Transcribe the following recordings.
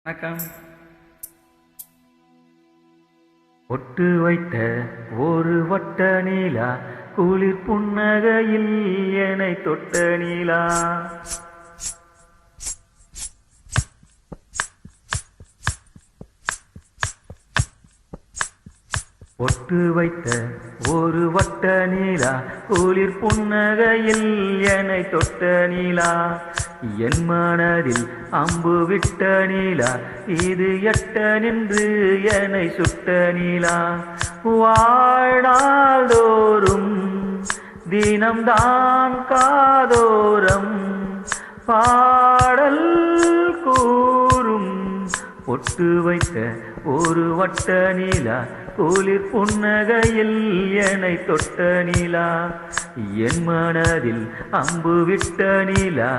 வணக்கம். ஒட்டு வைத்த ஒரு வட்ட நீலா, குளிர் புன்னகையில் என்னை தொட்ட நீலா. ஒட்டு வைத்த ஒரு வட்ட நீலா, குளிர் புன்னகையில் என்னை தொட்ட நீலா. என் மனதில் அம்பு விட்ட நீலா, இது எட்ட நின்று என்னை சுட்ட நீலா. வாழ்நாள்தோறும் தினம்தான் காதோரம் பாடல் கூறும். ஒட்டு வைத்த ஒரு வட்ட நீலா, குளிர் புன்னகையில் என்னை தொட்ட நீலா. என் மனதில் அம்பு விட்ட நீலா,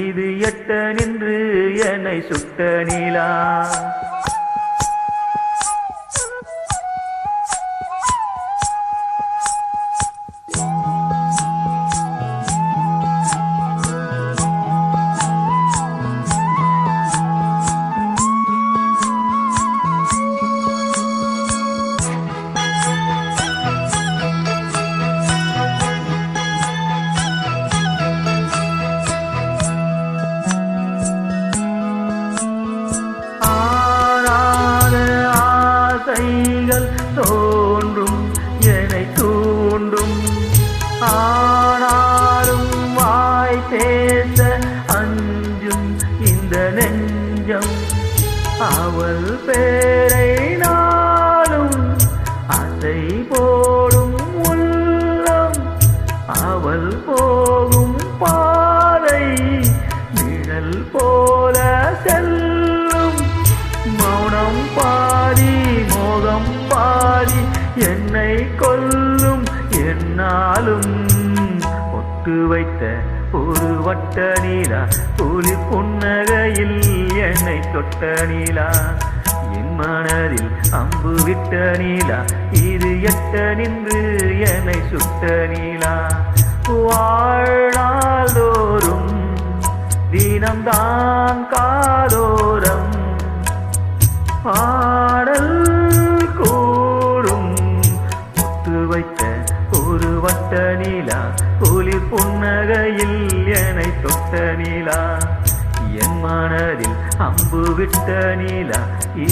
இது எட்ட நின்று என்னை சுட்ட நீலா. தோன்றும் என்னை தூண்டும், ஆனாலும் வாய் பேச அஞ்சும் இந்த நெஞ்சம். அவள் பேரை நாளும் அசை போடும் உள்ளம், அவள் போகும் பாதை நிழல் போல செல்லும். மௌனம் பாதி மோகம் பாதி என்னை கொல்லும் என்னாலும். ஒட்டு வைத்த ஒரு வட்ட நீலா, குளிர் புன்னகையில் என்னை தொட்ட நீலா. என் மனதில் அம்பு விட்ட நீலா, இது எட்ட நின்று என்னை சுட்ட நீலா. வாழ்நாள்தோறும் தினம்தான் காதோரம் பாடல் கூறும். ஒட்டு வைத்த ஒரு வட்ட நீலா, குளிர் புன்னகையில் என்னை தொட்ட நீலா. என் மனதில் அம்பு விட்ட நீலா,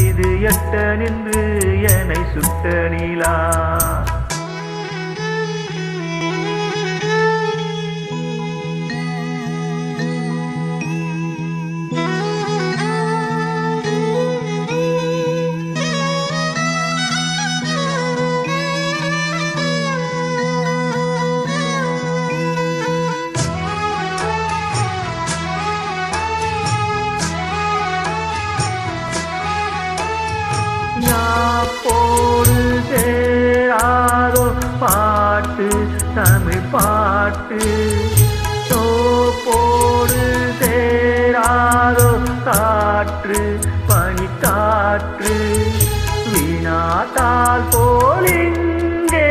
இது எட்ட நின்று என்னை சுட்ட நீலா. போடு சேராதோ பாட்டு தமிழ் பாட்டு, போடு சேராதோ காற்று பனிக்காற்று. வீணாத்தால் போலிங்கே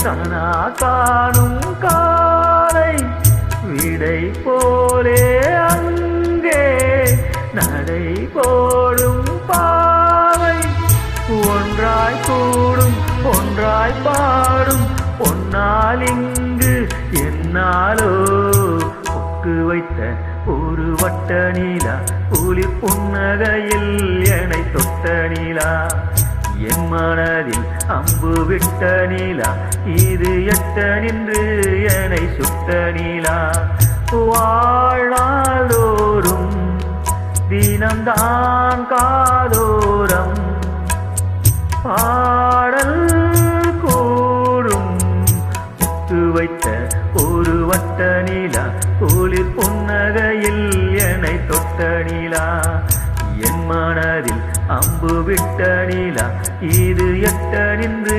கனா காணும் காலை, விடை போலே அங்கே நடை போடும் பாவை. ஒன்றாய் கூடும் ஒன்றாய் பாடும் பொன்னால் இங்கு என்னாலோ. ஒட்டு வைத்த ஒரு வட்ட நீலா, குளிர் புன்னகையில் என்னை தொட்ட நீலா. என் மனதில் அம்பு விட்ட நீலா, இது எட்ட நின்று என்னை சுட்ட நீலா. வாழ்நாள்தோறும் தினம்தான் காதோரம் பாடல் கூறும். ஒட்டு வைத்த ஒரு வட்ட நீலா, குளிர் புன்னகையில் என்னை தொட்ட நீலா. என் மனதில் அம்பு விட்ட நீலா, இது எட்ட நின்று